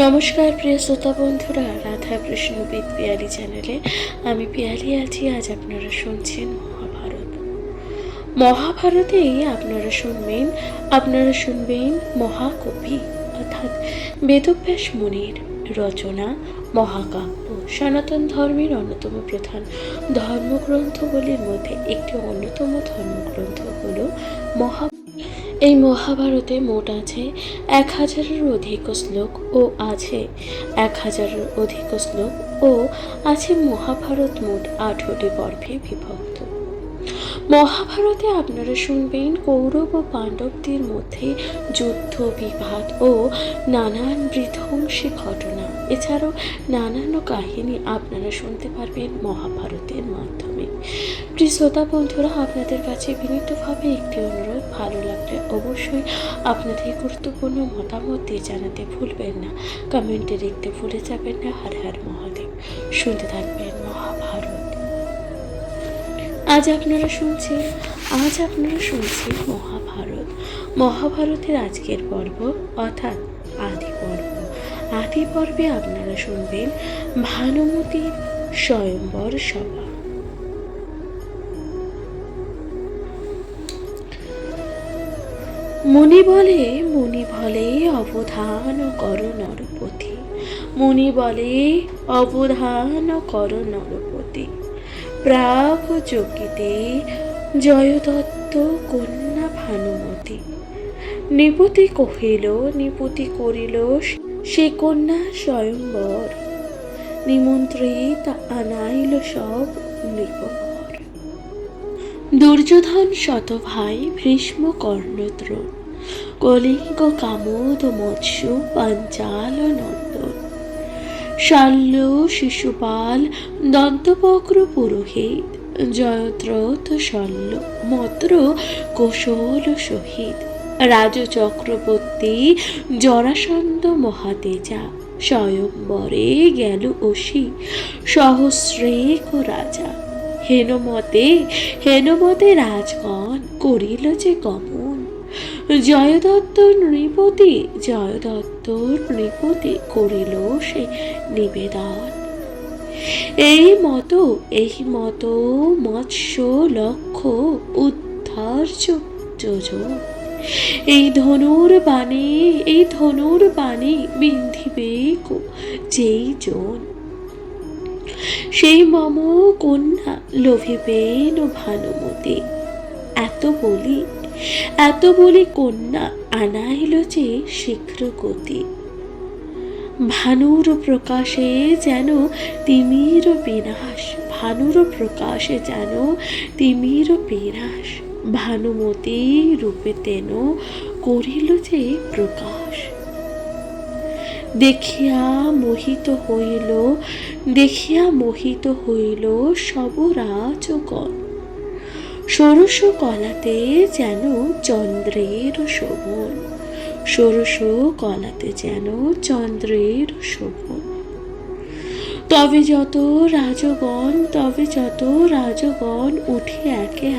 নমস্কার প্রিয় শ্রোতা বন্ধুরা, রাধা কৃষ্ণ বিদ পিয়ালি চ্যানেলে আমি পিয়ালি আছি। আজ আপনারা শুনছেন মহাভারতেই আপনারা শুনবেন মহাকবি অর্থাৎ বেদব্যাস মুনির রচনা মহাকাব্য। সনাতন ধর্মের অন্যতম প্রধান ধর্মগ্রন্থগুলির মধ্যে একটি অন্যতম ধর্মগ্রন্থ হল এই মহাভারতে মোট আছে 1000-এরও অধিক শ্লোক ও আছে মহাভারত মোট 18টি পর্বে বিভক্ত। মহাভারতে আপনারা শুনবেন কৌরব ও পাণ্ডবদের মধ্যে যুদ্ধ বিবাদ ও নানান বিধ্বংসী ঘটনা, এছাড়াও নানান কাহিনী আপনারা শুনতে পারবেন মহাভারতের মাধ্যমে। প্রিয় শ্রোতা বন্ধুরা, আপনাদের কাছে বিনীতভাবে একটি অনুরোধ, ভালো লাগলে অবশ্যই আপনাদের গুরুত্বপূর্ণ মতামত দিয়ে জানাতে ভুলবেন না, কমেন্টে লিখতে ভুলে যাবেন না। হর হর মহাদেব। শুনতে থাকবেন মহাভারত। আজ আপনারা শুনছেন মহাভারতের আজকের পর্ব অর্থাৎ আদি পর্বে আপনারা শুনবেন ভানুমতির স্বয়ম্বর সভা। মুনি বলে অবধান করো নরপতি। প্রাগ চকিতে জয়দত্ত কন্যা ভানুমতি। নৃপতি করিল সে কন্যা স্বয়ম্বর। নিমন্ত্রিত আনাইল সব নৃপবর। দুর্যোধন শতভাই ভীষ্ম কর্ণদ্রোণ। কলিঙ্গ কামোদ মৎস্য পাঞ্চাল নন্দন। শাল্য শিশুপাল দন্তবক্র পুরোহিত। জয়দ্রথ শল্য মন্ত্র কৌশল সহিত। রাজ চক্রবর্তী জরাসন্ধ মহাতেজা। স্বয়ম্বরে গেল অসি সহস্রেক রাজা। হেনমতে রাজগণ করিল যে গমন। জয়দত্ত নৃপতি করিল সে নিবেদন। এই মতো মৎস্য লক্ষ উদ্ধার যোজন। এই ধনুর বাণী বিন্ধিবে যেই জন। সেই মম কন্যা লোভিবেন ভানুমতি। এত বলি কন্যা আনাইল যে শীঘ্র গতি। ভানুর প্রকাশে যেন তিমির বিনাশ। ভানুমতি রূপে তেন করিল যে প্রকাশ। দেখিয়া মোহিত হইল সব রাজগণ। ষোড়শ কলাতে যেন চন্দ্রের শোভন। তবে যত রাজগণ উঠি একে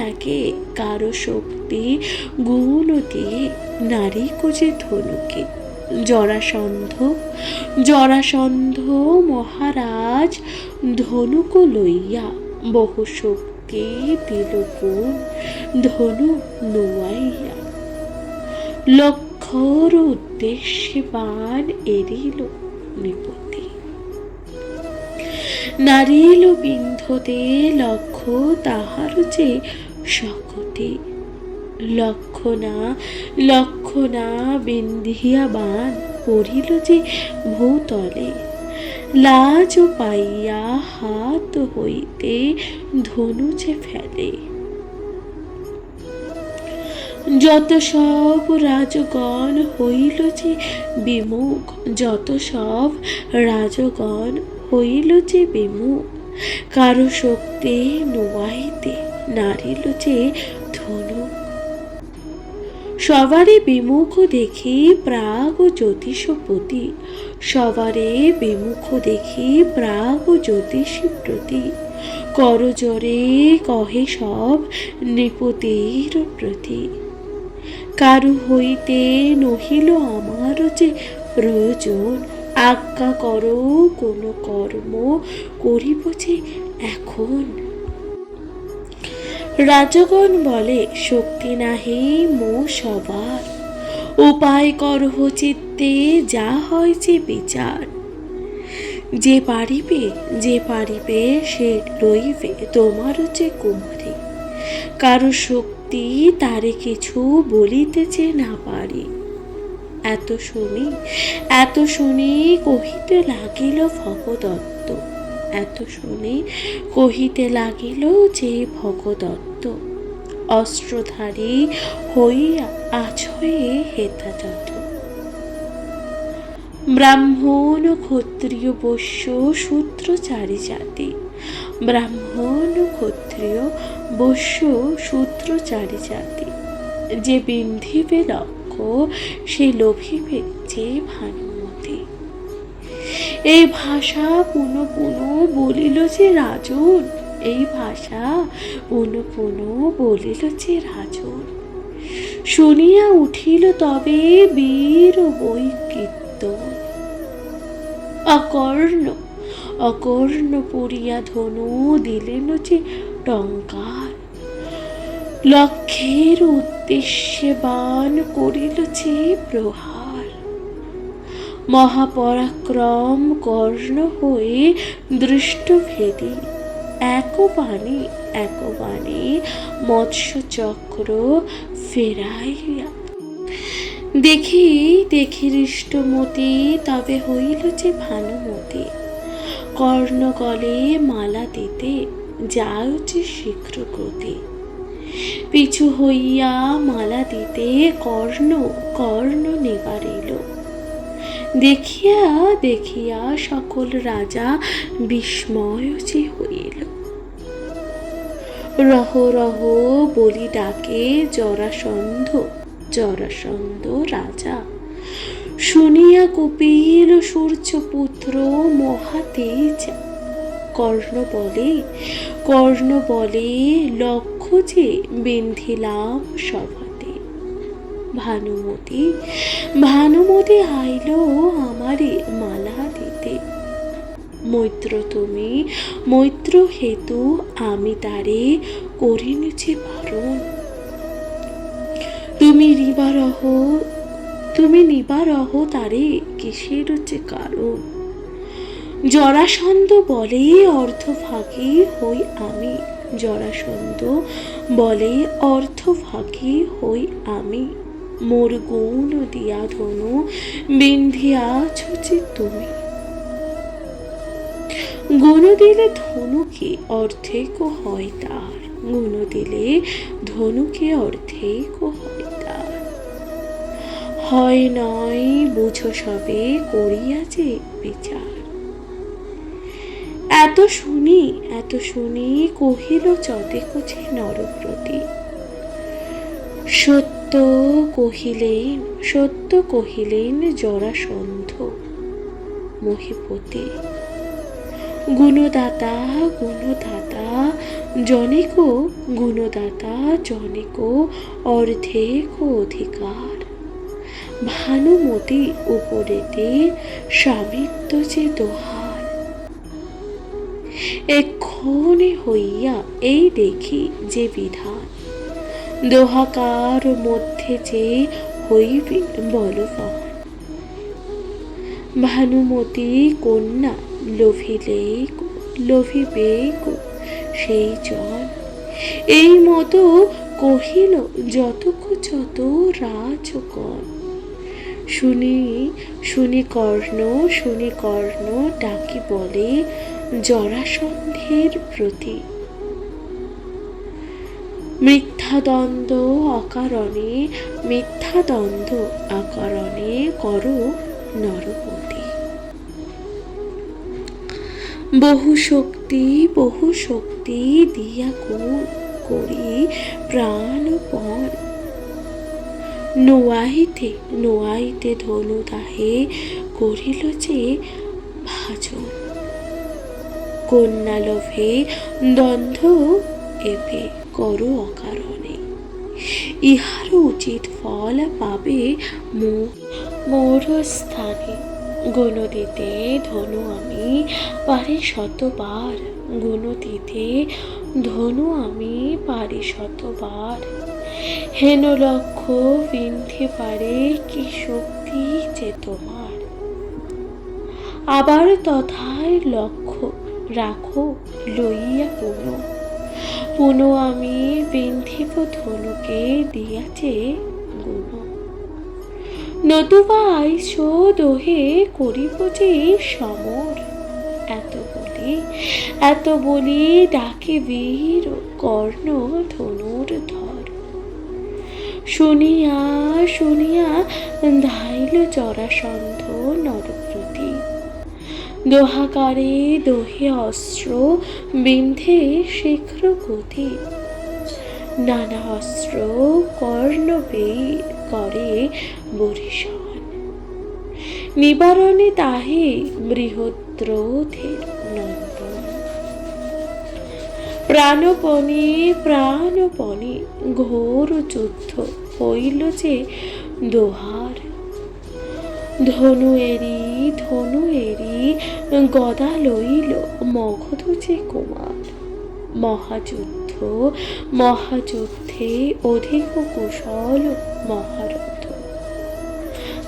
একে। কারো শক্তি গুণ দিয়ে নারী কুজে ধনুকে। জরাসন্ধ মহারাজ ধনুক লইয়া। বহু শক্তি দিল গুণ ধনু নুয়াইয়া। লক্ষ্যর উদ্দেশ্যে বাণ এরিল নৃপতি। নারিল বিন্ধতে লক্ষ্য তাহার যে শকতি। লক্ষণা বিন্ধিয়া বাণ পড়িল যে ভূতলে। লাজ পাইয়া হাত হইতে ধনু যে ফেলে। যত সব রাজগণ হইল যে বিমুখ। কারো শক্তি নুয়াইতে নারিল যে ধনুক। সবারে বিমুখ দেখি প্রাগ জ্যোতিষী করজোরে কহে সব নৃপতির প্রতি। কারু হইতে নহিল আমার যে প্রয়োজন, আজ্ঞা করো কোন কর্ম করিব যে এখন। রাজগণ বলে শক্তি নাহি মো সবার, উপায় করহ চিত্তে যা হয় যে বিচার। যে পারিবে সে লইবে তোমার যে কুমারী, কারো শক্তি তারে কিছু বলিতেছে না পারি। এত শুনি কহিতে লাগিল ভগদত্ত, এত শুনি কহিতে লাগিল যে ভগদত্ত। অস্ত্রধারী হইয়া আছয়ে হেতা যত। ব্রাহ্মণ ক্ষত্রিয় বৈশ্য শূদ্র চারি জাতি, ব্রাহ্মণ ক্ষত্রিয় বৈশ্য শূদ্র চারি জাতি। যে বিন্ধিবে লক্ষ্য সে লোভিবে যে ভানুমতি। এই ভাষা পুনঃ পুনঃ বলিল যে রাজন, এই ভাষা পুনঃ পুনঃ বলিল যে রাজন। শুনিয়া উঠিল তবে বীর বৈকীর্তন। অকর্ণ পড়িয়া ধনু দিলেন যে টঙ্কার, লক্ষ্যের উদ্দেশ্যে বাণ করিল যে প্রহার। মহাপরাক্রম কর্ণ হয়ে দৃষ্টভেদী, এক বাণে মৎস্য চক্র ফেরাইয়া। দেখি হৃষ্টমতি তবে হইল যে ভানুমতি। কর্ণ গলে মালা দিতে যায় যে শীঘ্র গতি। পিছু হইয়া মালা দিতে কর্ণ নিবারিল। দেখিয়া সকল রাজা বিস্ময় যে হইল। রহ রহ বলি ডাকে জরাসন্ধ রাজা। শুনিয়া কপিল সূর্যপুত্র মহাতেজা। কর্ণ বলে লক্ষ্য যে বিন্ধিলাম সভাতে। ভানুমতি আইল আমারে মালা দিতে। মৈত্র হেতু আমি তারে করিনি যে বারণ। তুমি নিবারহ তারে কিসের যে কারণ। জরাসন্ধ বলে অর্ধভাগী হই আমি, মোর গুণ দিয়া ধনু বিন্ধিয়াছ যে তুমি। গুণ দিলে ধনুকে অর্ধেক হয় তার, হয় নয় বুঝো সবে করিয়া যে বিচার। এত শুনি কহিল যদেক যে নরপ্রতি। সত্য কহিলেন জরাসন্ধ মহীপতি। গুণদাতা জনেক অর্ধেক অধিকার। ভানুমতি উপরেতে স্বামিত্ব যে দোহার। এক্ষণে হইয়া এই দেখি যে বিধান, দোহাকার মধ্যে যে হইবে বলবান। ভানুমতি কন্যা লোভিবে সেই জন। এই মতো কহিল যত রাজগণ। শুনি কর্ণ ডাকি বলে জরাসন্ধের প্রতি। মিথ্যাদ্বন্দ্ব অকারণে করো নরপতি। বহু শক্তি দিয়া করি প্রাণপণ। নোয়াইতে ধনুদাহে করিল যে ভাজন। কন্যা লোভে দ্বন্দ্ব এবে করো অকারণে, ইহার উচিত ফল পাবে মোর স্থানে। গুণ দিতে ধনু আমি পারি শতবার, গুণ দিতে ধনু আমি পারি শতবার। হেন লক্ষ্য বিন্ধে পারে কি শক্তি যে তোমার। আবার তথায় লক্ষ্য রাখো লইয়া পুনঃ আমি বিন্ধিব ধনুকে দিয়াছে গুণ। নতুবা আইস দোহে করিব যে সমর। এত বলি ডাকে বীর কর্ণ ধনুর ধর। শুনিয়া ধাইল জরাসন্ধ নরপ্রতি। দোহাকারে দোহে অস্ত্র বিন্ধে শীঘ্র গতি। নানা অস্ত্র কর্ণ বের করে বরিশন। নিবারণে তাহে বৃহদ্রথের নন্দন। প্রাণপণে ঘোর যুদ্ধ হইল যে দোহার। ধনু এরি গদা লইল মগধ যে কুমার। মহাযুদ্ধে অধিক কুশল মহারথ।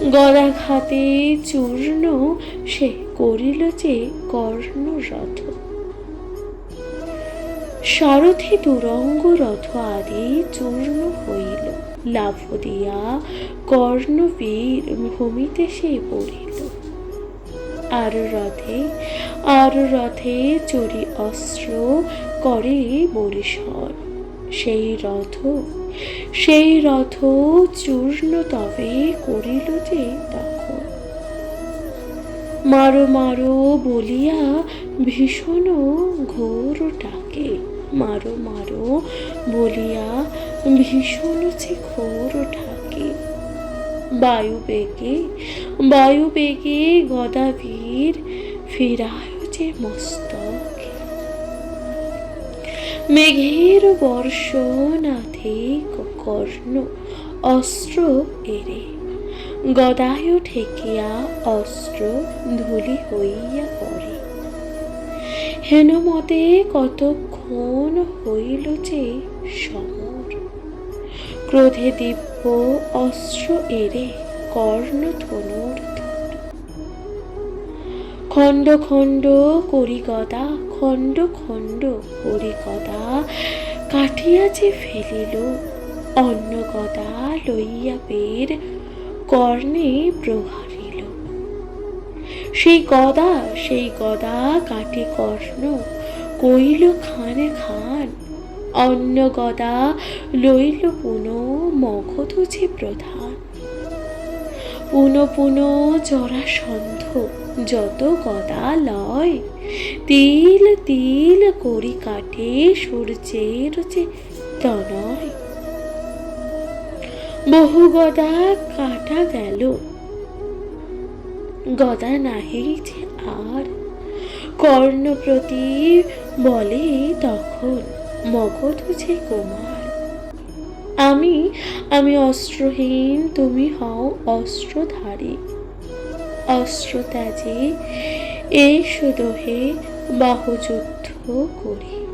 গদাঘাতে চূর্ণ সে করিল যে কর্ণরথ। সারথি তুরঙ্গ রথ আদি চূর্ণ হইল। লাভ দিয়া কর্ণবীর ভূমিতে সে পড়িল। আর রথে চড়ি অস্ত্র করে বরিশন। সেই রথ চূর্ণ তবে করিল যে তখন। মারো বলিয়া ভীষণ ঘোর ডাকে। মারো বলিয়া ভীষণ যে ঘোর ঢাকে। বায়ুবেগে গদাবীর ফিরায় যে মস্তকে। মেঘের বর্ষণাথে কর্ণ অস্ত্র এরে। গদায় ঠেকিয়া অস্ত্র ধূলি হইয়া পড়ে। হেনমতে কতক্ষণ হইল যে সমর। ক্রোধে দিব্য অস্ত্র এরে কর্ণ ধনুর ধর। খণ্ড করি গদা কাটিয়া যে ফেলিল। অন্য গদা লইয়া বের কর্ণে প্রহারিল। সেই গদা কাটি কর্ণ কইল খান। অন্য গদা লইল মগধ যে প্রধান। পুনঃ জরাসন্ধ যত গদা লয়। তিল করি কাটে সূর্যের যে তনয়। বহু গদা কাটা গেল, গদা নাহি যে আর। কর্ণপ্রতি বলে তখন মগধ যে কুমার। আমি অস্ত্রহীন, তুমি হও অস্ত্রধারী। অস্ত্র ত্যাজে এসো দোহে বাহুযুদ্ধ করি।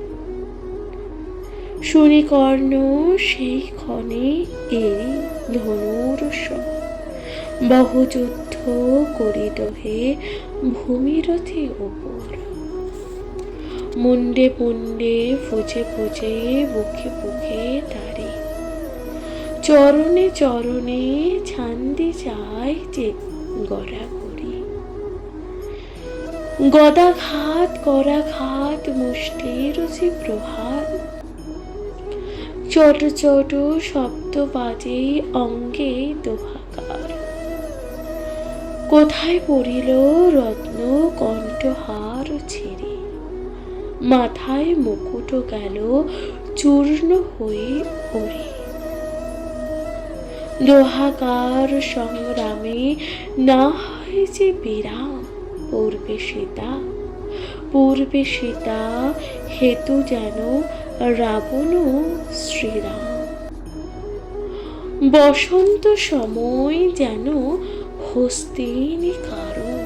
শুনি কর্ণ সেই ক্ষণে এরি ধনুর বহুযুদ্ধ করি দোহে ভূমিরথে ওপর। মুন্ডে ফুজে বুকে তারে। চরণে ছান্দি যায় যে গড়াগড়ি। গদাঘাত মুষ্টির যে প্রহার। চট শব্দ বাজে অঙ্গে দোহাকার। কোথায় পড়িল রত্ন কণ্ঠহার ছেড়ে। মাথায় মুকুট গেল চূর্ণ হয়ে ওরে। দোহাকার সংগ্রামে না হয় যে বিরাম। পূর্বে সীতা হেতু যেন রাবণ শ্রীরাম। বসন্ত সময় যেন হস্তিনী কারণ,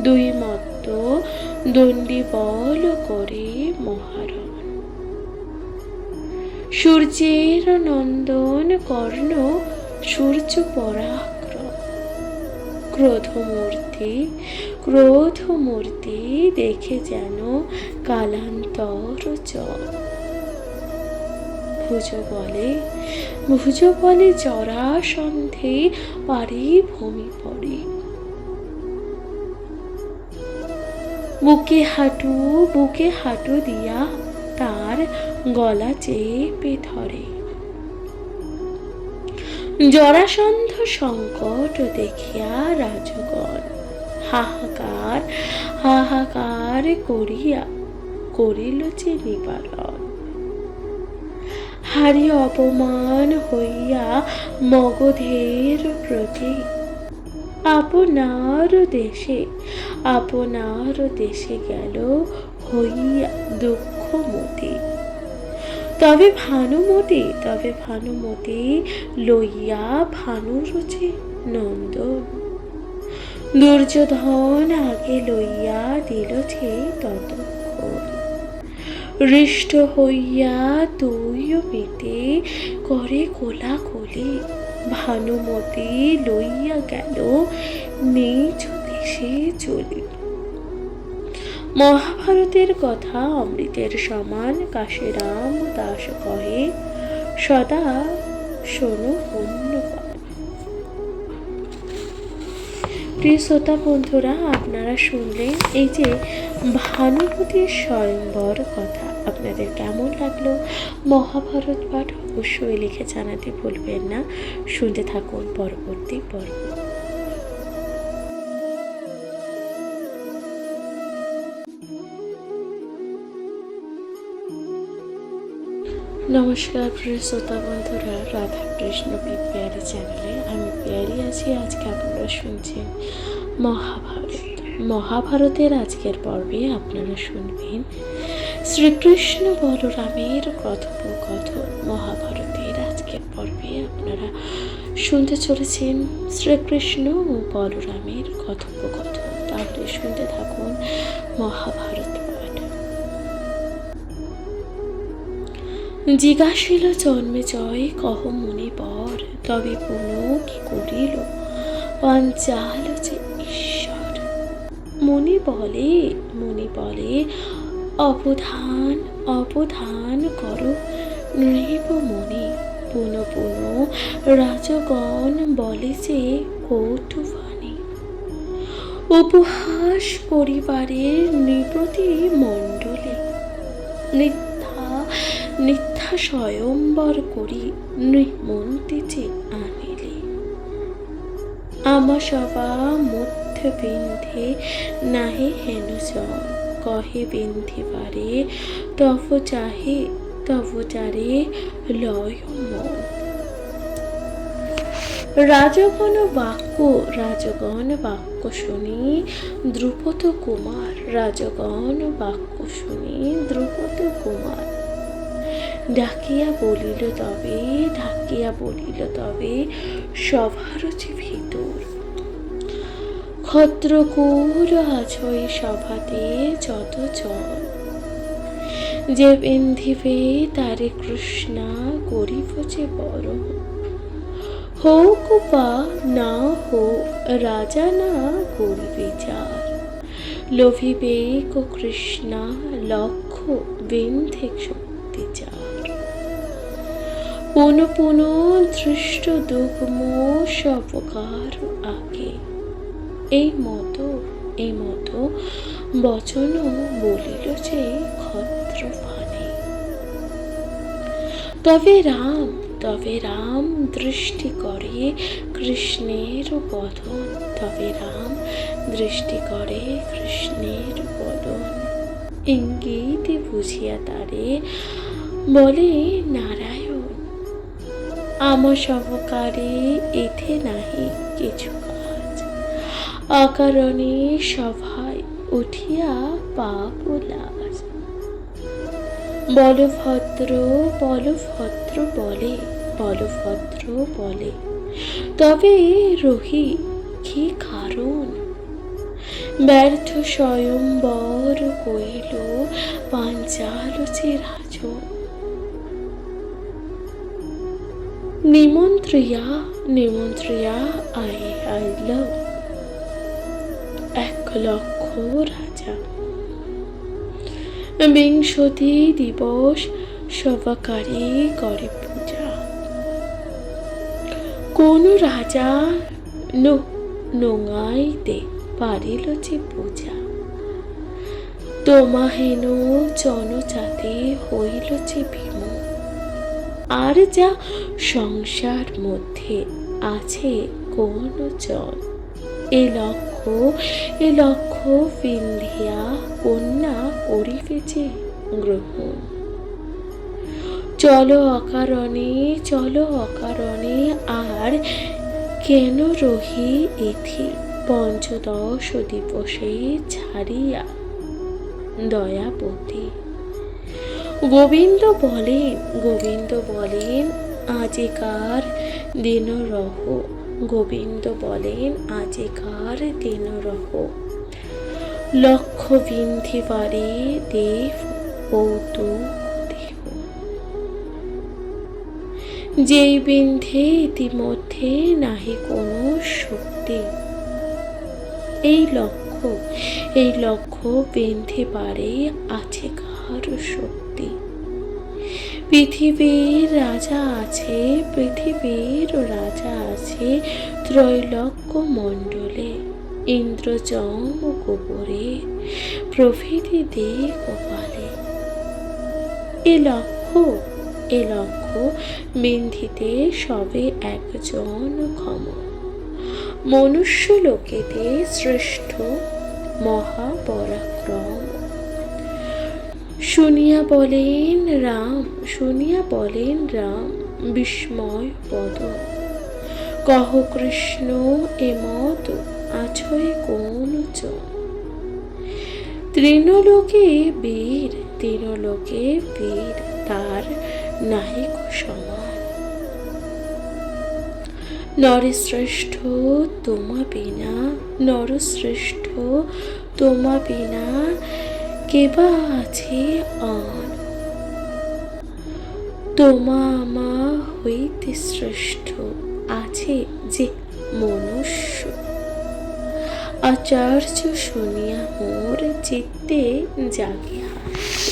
দুই মত্ত দণ্ডী বল করে মহারণ। সূর্যের নন্দন কর্ণ সূর্য পরাক্রম, ক্রোধমূর্তি ক্রোধমূর্তি দেখে যেন কালান্তর জল। ভুজ বলে জরাসন্ধে পারে ভূমি পড়ে, বুকে হাঁটু দিয়া তার গলা চেপে ধরে। জরাসন্ধ সংকট দেখিয়া রাজগণ হাহাকার করিয়া করিল যে নিবারণ। হারি অপমান হইয়া মগধের প্রতি আপনার দেশে গেল হইয়া দুঃখমতি। তবে ভানুমতি লইয়া ভানুরুচি নন্দন, দুর্যোধন আগে লইয়া দিল যে ততক্ষণ। হৃষ্ট হইয়া তুইও মিতে করে কোলাকুলি, ভানুমতি লইয়া গেল নিজ দেশে চলি। মহাভারতের কথা অমৃতের সমান, কাশীরাম দাস কহে সদা শোনো পুণ্যবান। প্রিয় শ্রোতা বন্ধুরা, আপনারা শুনলেন এই যে ভানুমতির স্বয়ংবর কথা। আপনাদের কেমন লাগলো মহাভারত পাঠ অবশ্যই লিখে জানাতে ভুলবেন না। শুনতে থাকুন পরবর্তী পর্ব। নমস্কার প্রিয় শ্রোতা বন্ধুরা, রাধা কৃষ্ণ পিয়ারি চ্যানেলে আমি পিয়ারি আছি। আজকে আপনারা শুনছেন মহাভারতের আজকের পর্বে আপনারা শুনবেন শ্রীকৃষ্ণ বলরামের কথোপকথন। মহাভারতের আজকের পর্বে আপনারা শুনতে চলেছেন শ্রীকৃষ্ণ ও বলরামের কথোপকথন। তাহলে শুনতে থাকুন মহাভারত পাঠ। জিজ্ঞাসিল জন্মেজয় কহ মুনিবর, তবে পুনঃ কি করিল পাঞ্চাল যে ঈশ্বর। মুনি বলে অবধান করো নৃপ মুনি। পুনঃ রাজগণ বলে যে কৌতুবাণী, উপহাস পরিবারের নৃপতি মণ্ডলে। মিথ্যা স্বয়ম্বর করি নৃমন্ত্রী যে আনিলে। আমা সভা মধ্যে বিন্ধে নাহি হেনজন, কহে বিন্ধিবারে তব চারে লয় মন। রাজগণ বাক্য শুনি দ্রুপদ কুমার ডাকিয়া বলিল তবে সভার যে ভিতর। ক্ষত্রকুর আছই সভাতে যত জন, যে বিন্ধিবে তারে কৃষ্ণা করিব যে বরণ। হোক বা না হোক রাজা না করি বিচার, লোভিবে কৃষ্ণা লক্ষ্য বিন্ধে শক্তি চার। পুনঃ ধৃষ্ট দুগ্ম সপকার আগে, এই মতো বচন বলিল যে ক্ষত্রভানে। তবে রাম দৃষ্টি করে কৃষ্ণের বদন। ইঙ্গিতে বুঝিয়া তারে বলে নারায়ণ, আমা সহকারে এথে নাহি কিছু কাজ। অকারণে সভায় উঠিয়া পাপ লাজ। বলভদ্র বলভদ্র বলে, তবে রহি কি কারণ? ব্যর্থ স্বয়ম্বর হইল পাঞ্চাল যে রাজন। নিমন্ত্রিয়া নিমন্ত্রিয়া আইল 1,00,000 রাজা। বিংশতি দিবস সবাকারী করে পূজা। কোন রাজা নোঙাইতে পারিল যে পূজা। তোমাহেন জনজাতি হইল যে ভীম। আর যা সংসার মধ্যে আছে কোন জন, এ লক্ষ বিন্ধিয়া কন্যা করিবে যে গ্রহণ। চলো অকারণে আর কেন রহি এথি, পঞ্চদশ দিবসে ছাড়িয়া দয়াপতি। গোবিন্দ বলেন আজিকার দিন রহ। গোবিন্দ বলেন আজিকার দিন রহ। লক্ষ বিন্ধি বারে দেব কৌতুক দেহ। যেই বিন্ধে ইতিমধ্যে নাহি কোনো শক্তি। এই লক্ষ বিন্ধি বারে আছে কার শক্তি। পৃথিবীর রাজা আছে ত্রৈলোক্য মণ্ডলে। ইন্দ্রজম গোবরে প্রভৃতি দে কপালে। এ লক্ষ বিন্ধিতে সবে একজন ক্ষম। মনুষ্য লোকেতে শ্রেষ্ঠ মহাপরাক্রম। শুনিয়া বলেন রাম বিস্ময় পদ। কহ কৃষ্ণ এমত আছয় কোন জন। তৃণলোকে বীর তার নাহিক সমান। নরশ্রেষ্ঠ তোমা বিনা কেবা আছে আন। তোমা আমা হইতে শ্রেষ্ঠ আছে যে মনুষ্য। আচার্য শুনিয়া মোর চিত্তে জাগে হাস্য।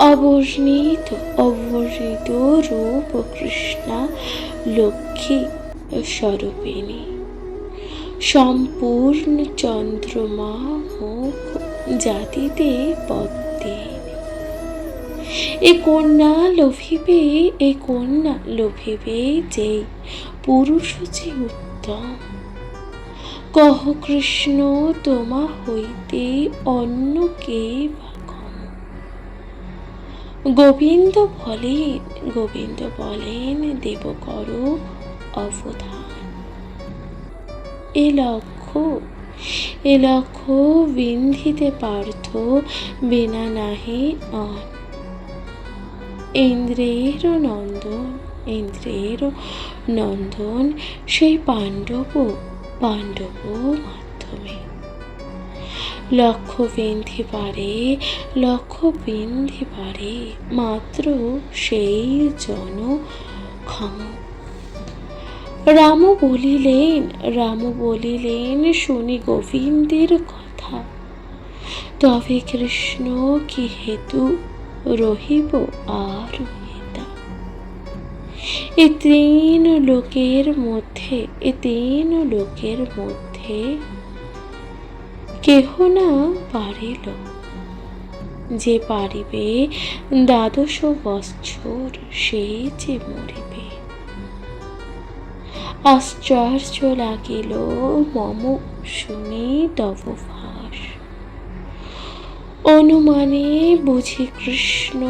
অবর্ণিত রূপ কৃষ্ণা লক্ষ্মী স্বরূপিণী। সম্পূর্ণ চন্দ্রমা মুখ জাতিতে পদ্মিনী। এ কন্যা লোভিবে যে পুরুষ যে উত্তম। কহ কৃষ্ণ তোমা হইতে অন্য কে বা কম। গোবিন্দ বলেন দেব করো অবধান। এ লক্ষ বিন্ধিতে পার্থ বিনা নাহি অন। ইন্দ্রের নন্দন সেই পাণ্ডব মাধ্যমে। লক্ষ বিন্ধি পারে মাত্র সেই জন ক্ষম। রাম বলিলেন শুনি গোবিন্দের কথা। তবে কৃষ্ণ কি হেতু রহিব আর হেতা। এ তিন লোকের মধ্যে কেহ না পারিল। যে পারিবে 12 বৎসর সে যে মরিবে। আশ্চর্য লাগিল মম শুনি তব ভাষ। অনুমানে বুঝি কৃষ্ণ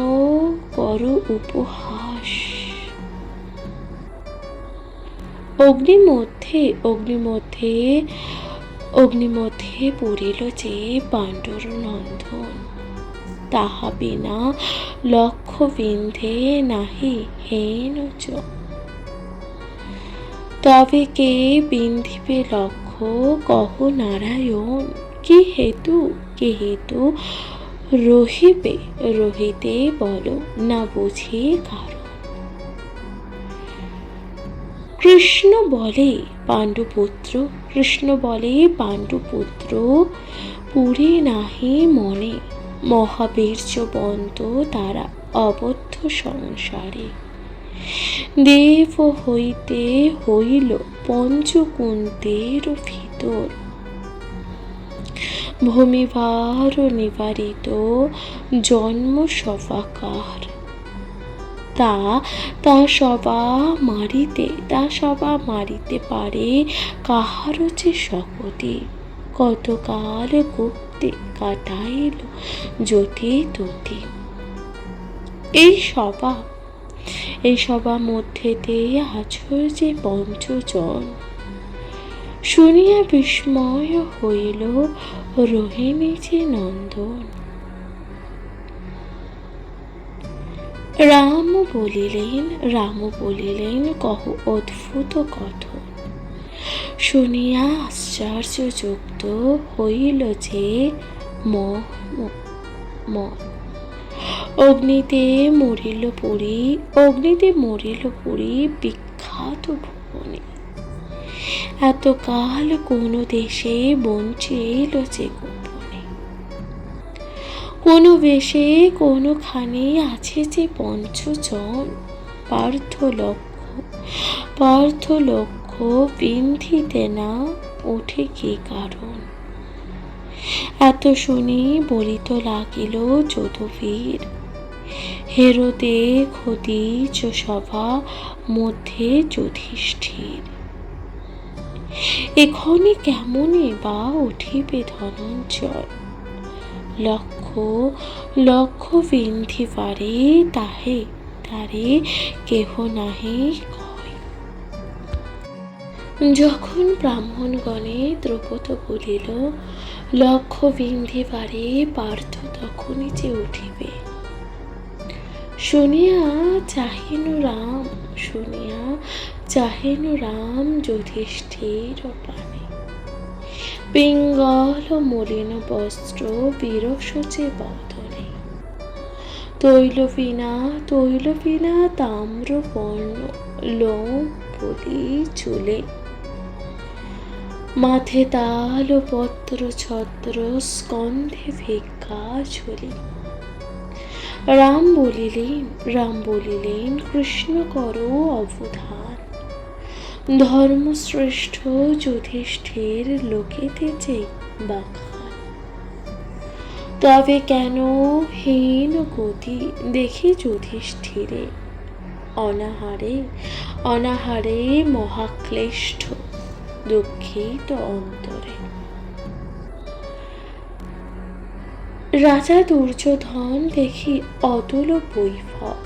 কর উপহাস। অগ্নিমধ্যে পড়িল যে পাণ্ডুর নন্দন। তাহা বিনা লক্ষ বিন্ধে নাহি হেন চ, তবে কে বিন্ধিবে লক্ষ্য কহ নারায়ণ, কি হেতু কি হেতু রহিবে রহিতে বলো না বুঝি কারণ। কৃষ্ণ বলে পাণ্ডুপুত্র, কৃষ্ণ বলে পাণ্ডুপুত্র, পুরে নাহি মনে, মহাবীর্যবন্ত তারা অবদ্ধ সংসারে। দেব হইতে হইল পঞ্চকুন্তের ভিতর, ভূমিভার নিবারিত জন্ম সভাকার। তা তা সবা মারিতে পারে কাহারও যে শকতি, কতকাল গুপ্তে কাটাইল যতি ততি। এই সভা মধ্যেতে আছো যে পঞ্চজন, শুনিয়া বিস্ময় হইল রোহিণী যে নন্দন। রাম বলিলেন কহ অদ্ভুত কথন, শুনিয়া আশ্চর্যযুক্ত হইল যে মন। অগ্নিতে মরিল পুরী বিখ্যাত ভুবনে, এতকাল কোন দেশে বঞ্চিল যে গোপনে। কোন বেশে কোনখানে আছে যে পঞ্চজন, পার্থ লক্ষ্য বিন্ধিতে না ওঠে কি কারণ। এত শুনি বলিত লাগিল যদুবীর, হেরোদে খদিচ সভা মধ্যে যুধিষ্ঠির। এখনি কেমনে বা উঠিবে ধনঞ্জয়, লক্ষ বিন্ধিবারে তারে কেহ নাহি কয়। যখন ব্রাহ্মণগণে দ্রৌপদ বলিল লক্ষ বিন্ধিবারে পার্থ তখনই যে উঠিবে, শুনিয়া চাহেন রাম যুধিষ্ঠির পানে। পিঙ্গল মলিন বস্ত্র বিরসচে বদনে, তৈলবীনা তাম্রবর্ণ লোম বলি চুলে। মাথে তাল পত্র ছত্র স্কন্ধে ভিক্ষা ঝুলি। রাম বলিলেন কৃষ্ণ করো অবধান, ধর্মশ্রেষ্ঠ যুধিষ্ঠির লোকেতে যে বাখান। তবে কেন হীন গতি দেখি যুধিষ্ঠিরে, অনাহারে মহাক্লেষ্ট দুঃখিত অন্তরে। রাজা দুর্যোধন দেখি অতুল বৈভব,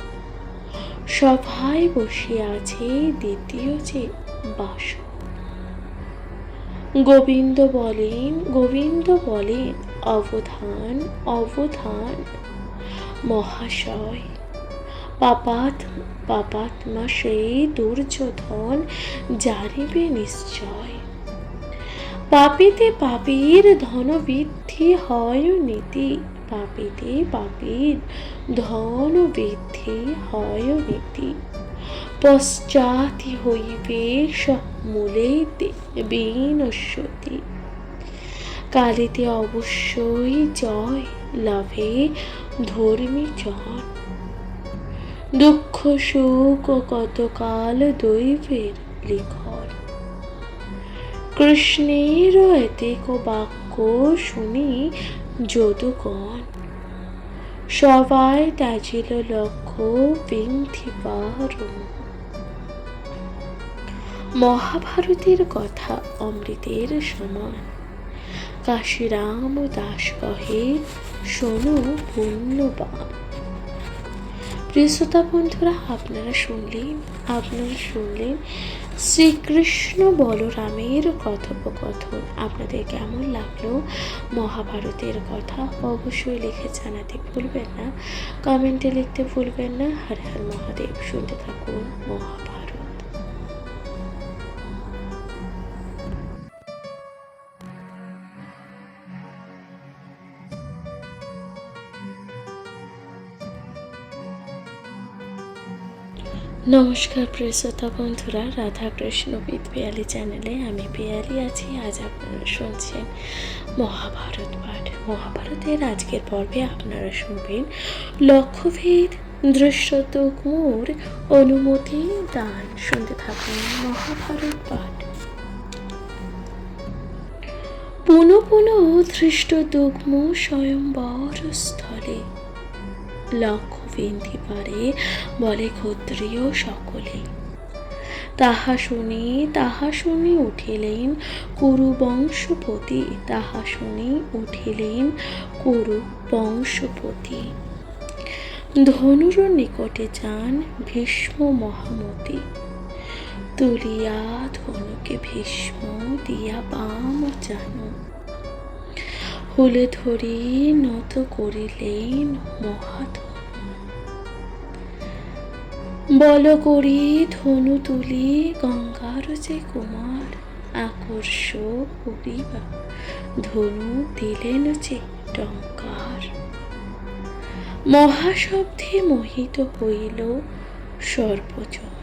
সভায় বসিয়া আছে দ্বিতীয় যে বাসব। গোবিন্দ বলেন অবধান মহাশয়, পাপাত্মা সেই দুর্যোধন জানিবে নিশ্চয়। পাপীতে পাপীর ধনবৃদ্ধি হয় নীতি, পাপীতে পাপীর ধনবৃদ্ধি হয় নীতি। পশ্চাৎ হইবে সমূলেতে বিনশ্যতি, কালিতে অবশ্যই জয় লাভে ধর্মী জন। দুঃখ সুখ কতকাল দৈবের লিখন, কৃষ্ণের এতেক বাক্য শুনি যদুগণ। সবাই ত্যাজিল লক্ষ্য বিন্ধিবার। মহাভারতের কথা অমৃতের সমান, কাশীরাম দাস কহে শোনো পুণ্যবান। প্রিয় শ্রোতা বন্ধুরা, আপনারা শুনলেন শ্রীকৃষ্ণ বলরামের কথোপকথন আপনাদের কেমন লাগলো? মহাভারতের কথা অবশ্যই লিখে জানাতে ভুলবেন না, কমেন্টে লিখতে ভুলবেন না। হর হর মহাদেব। শুনতে থাকুন মহাভারত। নমস্কার প্রিয় শ্রোতা বন্ধুরা, রাধাকৃষ্ণ বিদ পিয়ালি চ্যানেলে আমি পিয়ালি আছি। আজ আপনারা শুনছেন মহাভারত পাঠ। মহাভারতের আজকের পর্বে আপনারা শুনবেন লক্ষ্যভেদ ধৃষ্টদ্যুম্নের অনুমতি দান। শুনতে থাকুন মহাভারত পাঠ। পুনঃ পুনঃ ধৃষ্টদ্যুম্ন স্বয়ম্বর স্থলে লক্ষ্য বিন্ধি পারে বলে ক্ষত্রিয় সকলে। তাহা শুনি উঠিলেন কুরু বংশপতি। তাহা শুনি উঠিলেন কুরু বংশপতি। ধনুর নিকটে যান ভীষ্ম মহামতি। তুলিয়া ধনুকে ভীষ্ম দিয়া বাম জানু। হুলে ধরি নত করিলেন মহাধনু। বল করি ধনু তুলি গঙ্গার যে কুমার। আকর্ষ করিবা ধনু দিলেন যে টঙ্কার। মহাশব্দে মোহিত হইল সর্বজন।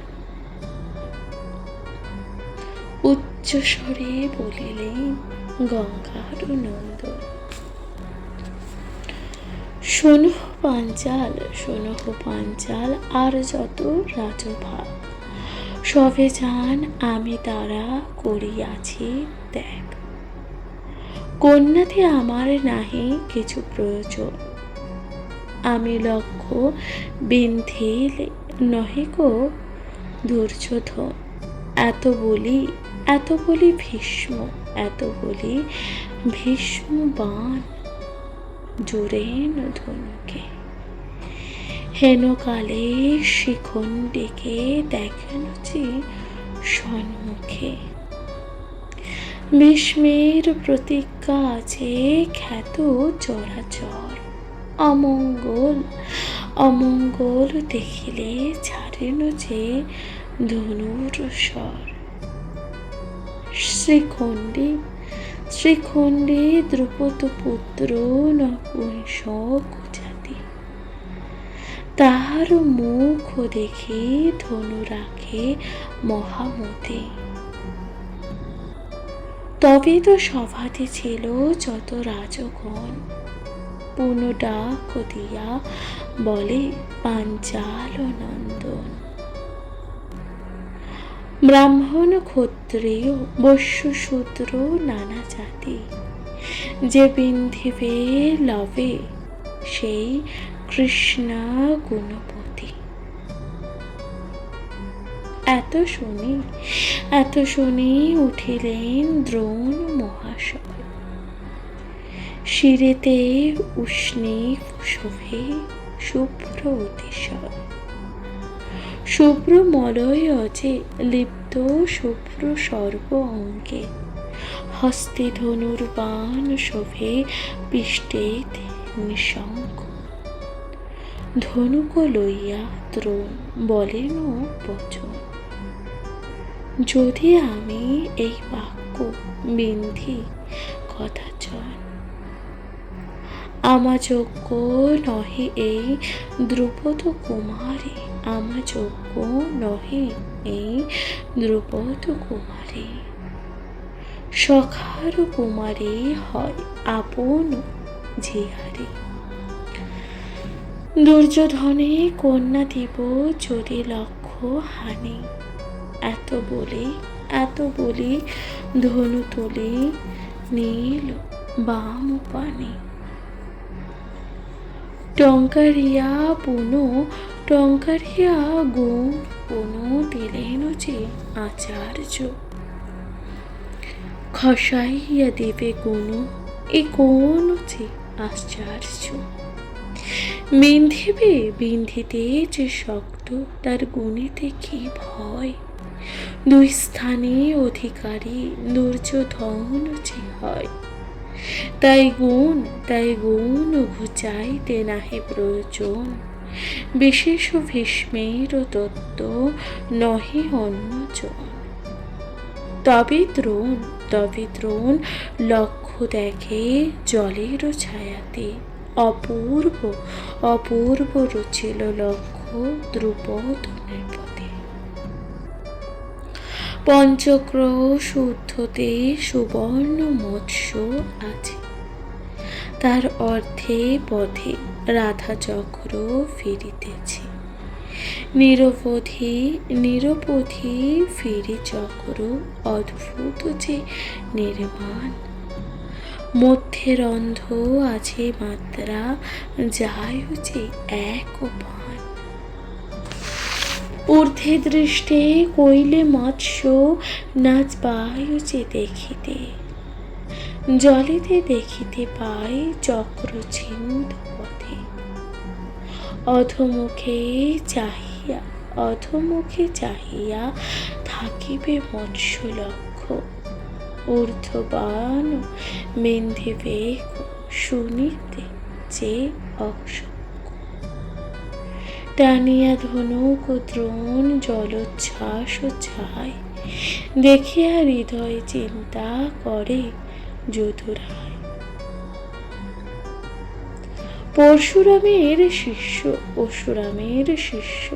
উচ্চস্বরে বলিলেন গঙ্গার নন্দন। শোনহ পাঞ্চাল আর যত রাজভাগ। সবে যান আমি তারা করিয়াছি ত্যাগ। কন্যাতে আমার নাহি কিছু প্রয়োজন। আমি লক্ষ্য বিন্ধিলে নহে গো দুর্যোধন। এত বলি ভীষ্ম বাণ জোরেন ধনুকে। হেনকালে শিখণ্ডীকে দেখেন যে সম্মুখে। ভীষ্মের প্রতিজ্ঞা আছে খ্যাত চরাচর। অমঙ্গল দেখিলে ছাড়েন যে ধনুর স্বর। শ্রীখণ্ডী দ্রুপদ পুত্র নপুংসক জাতি। তাহার মুখ দেখি ধনু রাখে মহামতি। তবে তো সভাতে ছিল যত রাজগণ। পুনঃ ডাক দিয়া বলে পাঞ্চাল নন্দন। ব্রাহ্মণ ক্ষত্রিয় বৈশ্য শূদ্র নানা জাতি। যে বিন্ধিবে লবে সেই কৃষ্ণা গুণপতি। এত শুনি উঠিলেন দ্রোণ মহাশয়। শিরেতে উষ্ণীক শোভে শুভ্র অতিশয়। শুভ্র মলয় অজে লিপ্ত শুভ্র সর্ব অঙ্গে। হস্তে ধনুর্বাণ শোভে পৃষ্ঠে নিঃশঙ্ক। ধনুক লইয়া দ্রোণ বলেন বচন। যদি আমি এই বাক্য বিন্ধি কথাচন। আমা যোগ্য নহে এই দ্রুপদ কুমারী। আমা যোগ্য নহে এই দ্রুপদ কুমারী। সখার কুমারী হয় আপন ঝিয়ারি। দুর্যোধনে কন্যা দিব যদি লক্ষ্য হানি। এত বলি ধনু তুলি নীল বাম পানি। টঙ্কারিয়া গুণ পুনঃ দিলেন যে আচার্য। খসাইয়া দেবে গুণ এ কোন যে আশ্চর্য। বিন্ধিতে যে শক্ত তার গুণেতে কি ভয়। দুই স্থানে অধিকারী দুর্যোধন যে হয়। তাই গুণ ঘুচাইতে নাহি প্রয়োজন, বিশেষ ভীষ্মের তত্ত্ব নহে অন্যজন। তবে দ্রোণ লক্ষ্য দেখে জলের ছায়াতে, অপূর্ব রুচিল লক্ষ্য দ্রুপদনের পথে। পঞ্চক্রোশ ঊর্ধ্বতে সুবর্ণ মৎস্য আছে, তার অর্ধে পথে রাধা চক্র ফিরিতেছে। নিরবধি ফিরি চক্র, অদ্ভুত যে নির্মাণ। মধ্যে রন্ধ্র আছে মাত্রা, যায় যে এক পান। ঊর্ধ্বে দৃষ্টে কইলে মৎস্য, নাচ পায় যে দেখিতে। জলেতে দেখিতে পাই চক্র ছিন্ন পথে। অধোমুখে চাহিয়া থাকিবে মৎস্য লক্ষ্য। ঊর্ধ্ববান মেন্ধিবে শুনিতে যে অসংখ্য। টানিয়া ধনুক দ্রোণ জলোচ্ছ্বাস চায়, দেখিয়া হৃদয় চিন্তা করে যদুরায়। পরশুরামের শিষ্য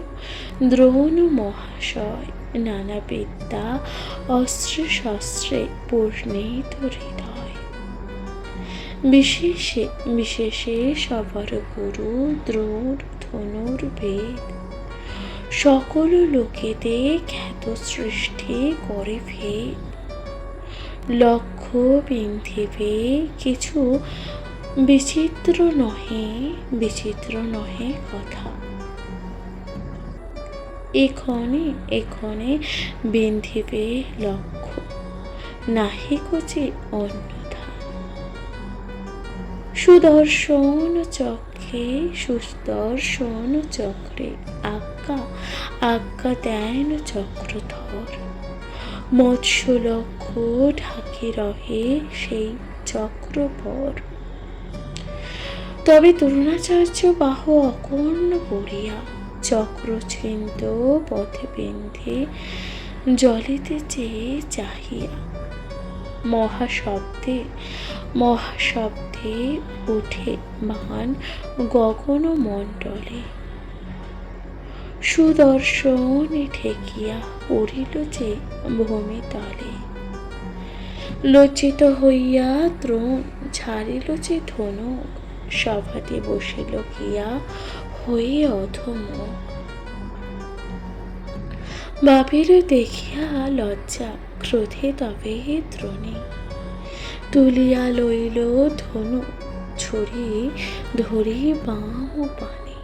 দ্রোণ মহাশয়, নানা বিদ্যা অস্ত্রে শস্ত্রে পূর্ণিত হৃদয়। বিশেষে সবার গুরু দ্রোণ ধনুর্বেদ, সকল লোকেতে খ্যাত সৃষ্টি করে ভেদ। লক্ষ্য বিন্ধিবে কিছু বিচিত্র নহে কথা। এক্ষণে বিন্ধিবে লক্ষ্য, নাহি কচি অন্যথা। সুদর্শন চক্রে আজ্ঞা দেন চক্রধর। মৎস্য লক্ষ্য ঢাকি রহে সেই চক্রপর। তবে দ্রোণাচার্য বাহু অকর্ণ করিয়া, চক্র ছিন্ত পথে বিন্ধে জলেতে চেয়ে চাহিয়া। মহাশব্দে উঠে বাণ গগন মণ্ডলে। সুদর্শনে ঠেকিয়া পড়িল যে ভূমিতলে। লজ্জিত হইয়া দ্রোণ ছাড়িল যে ধনুক, সভাতে বসিল গিয়া হয়ে অধমুখ। বাপের দেখিয়া লজ্জা ক্রোধে তবে দ্রোণী, তুলিয়া লইল ধনু ধরি বাম পানে।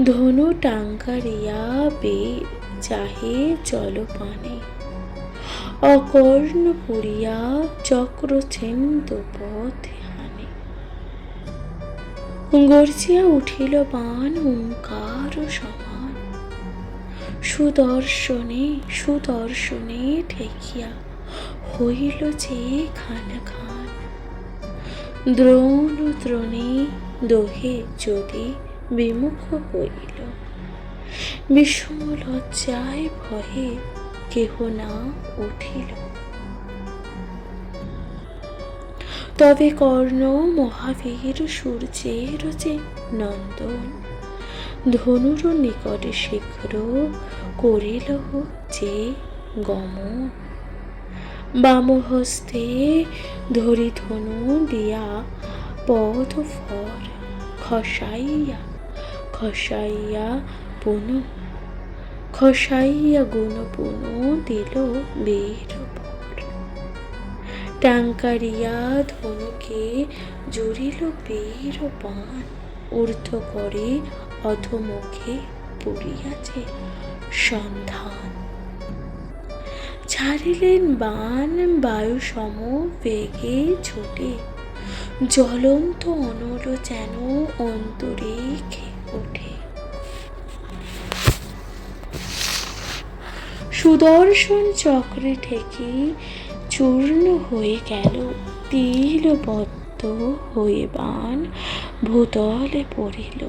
ধনু টাঙ্গারিয়া বের চাহে জলপানে, অকর্ণ পড়িয়া চক্র ছিন্ন পথে হানে। গর্জিয়া উঠিল বাণ ওঙ্কার সমান, সুদর্শনে ঠেকিয়া হইল যে খান। দ্রোণী দোহে যদি বিমুখ হইল, বিষম লজ্জায় ভয়ে কেহ না উঠিল। তবে কর্ণ মহাবীর সূর্যের যে নন্দন, ধনুর নিকটে শীঘ্র করিল যে গমন। বাম হস্তে ধরি ধনু দিয়া পদ ফর, খসাইয়া গুণ পুনু দিল বীর বর। টাঙ্কারিয়া ধনুকে জুড়িল বীর বাণ, ঊর্ধ্ব করে অধোমুখে পড়িয়াছে সন্ধান। ছাড়িলেন বাণ বায়ু সম বেগে ছোটে, জ্বলন্ত অনল যেন অন্তরিক্ষে ওঠে। সুদর্শন চক্রে ঠেকে চূর্ণ হয়ে গেল, তিলবদ্ধ হয়ে বাণ ভূতলে পড়িল।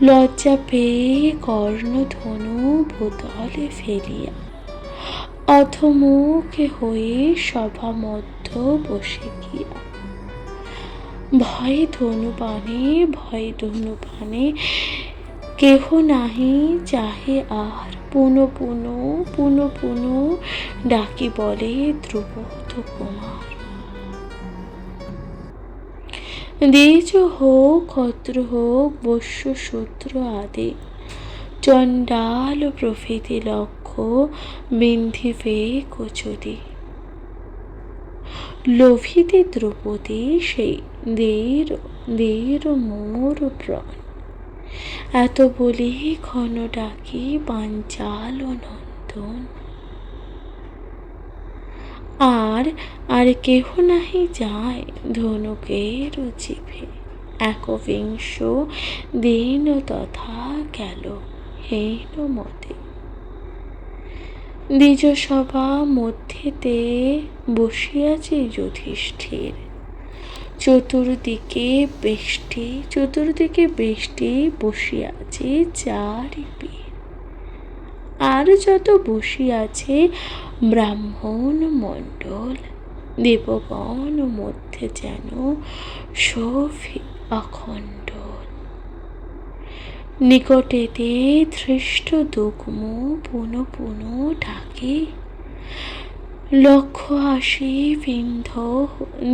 লজ্জা পেয়ে কর্ণধনু ভূতলে ফেলিয়া অধমুখে হয়ে সভা মধ্য বসে গিয়া ভয়ে ধনুবাণে কেহ নাহি চাহে আর, পুনঃ ডাকি বলে দ্রুপদ কুমার। দ্বিজ হোক ক্ষত্র হোক বৈশ্য শূদ্র আদি, চণ্ডাল প্রভৃতি লক্ষ্য বিন্ধিবে কচুরি। লোভিতে দ্রৌপদী সেই দের মোর প্রাণ, এত বলি ক্ষণ ডাকি পাঞ্চাল নন্দন। আর কেহ নাহি যায় ধনুকের জিভে, একবিংশ দিন তথা গেল হেন মতে। দ্বিজ সভা মধ্যেতে বসিয়াছে যুধিষ্ঠির, চতুর্দিকে বেষ্টি বসিয়াছে চারি পীর। আর যত বসিয়াছে ব্রাহ্মণ মণ্ডল, দেবগণ মধ্যে যেন শোভে অখণ্ডল। নিকটেতে ধৃষ্ট দুগ্ম পুনঃ ডাকে, লক্ষ আসি বিন্ধ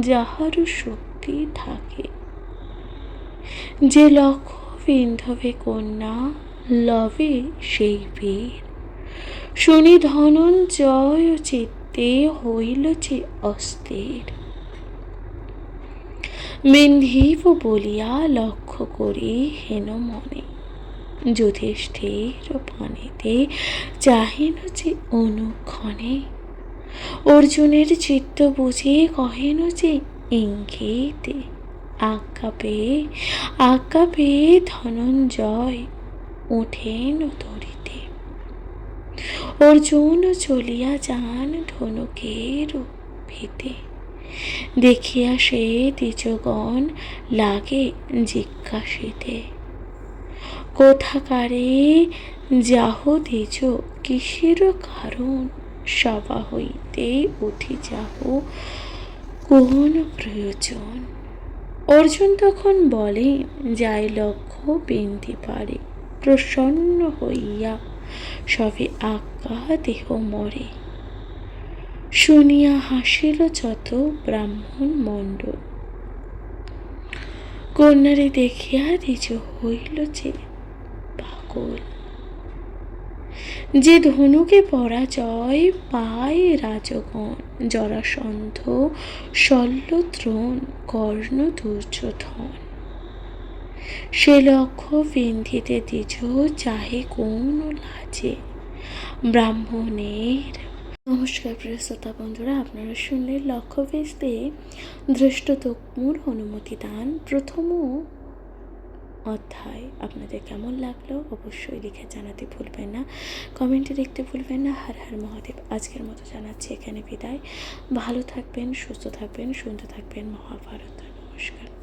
যাহার শক্তি থাকে। যে লক্ষ বিন্ধবে কন্যা লবে সেই বীর, শুনি ধনঞ্জয় চিত্তে হইল যে অস্থির। বিন্ধিব বলিয়া লক্ষ্য করি হেন মনে, যুধিষ্ঠির পানেতে চাহিল যে অনুক্ষণে। অর্জুনের চিত্ত বুঝে কহেন যে ইঙ্গিতে, আজ্ঞা পেয়ে ধনঞ্জয় ওঠেন তরিতে। অর্জুন চলিয়া যান ধনুকের ভিতে, দেখিয়া সে দ্বিজগণ লাগে জিজ্ঞাসিতে। কোথাকারে যাহ দ্বিজ কিসের কারণ, সভা হইতে উঠি যাহ কোন প্রয়োজন। অর্জুন তখন বলে, যাই লক্ষ্য বিন্ধি পারে, প্রসন্ন হইয়া সবে আজ্ঞা দেহ মরে। শুনিয়া হাসিল যত ব্রাহ্মণ মণ্ডল, কন্যারে দেখিয়া দ্বিজ হইল যে পাগল। যে ধনুকে পরাজয় পায় রাজগণ, জরাসন্ধ শল্যদ্রোণ কর্ণ দুর্যোধন। সে লক্ষ্য বিন্ধিতে দ্বিজ চাহে কোন লাজে ব্রাহ্মণের। নমস্কার প্রিয় শ্রোতা বন্ধুরা, আপনারা শুনলেন লক্ষ্য ভেস্তে ধৃষ্টদ্যুম্নের অনুমতি দান প্রথম অধ্যায়। আপনাদের কেমন লাগলো অবশ্যই লিখে জানাতে ভুলবেন না, কমেন্টে লিখতে ভুলবেন না। হর হর মহাদেব। আজকের মতো জানাচ্ছি এখানে বিদায়। ভালো থাকবেন, সুস্থ থাকবেন, শুনতে থাকবেন মহাভারত। নমস্কার।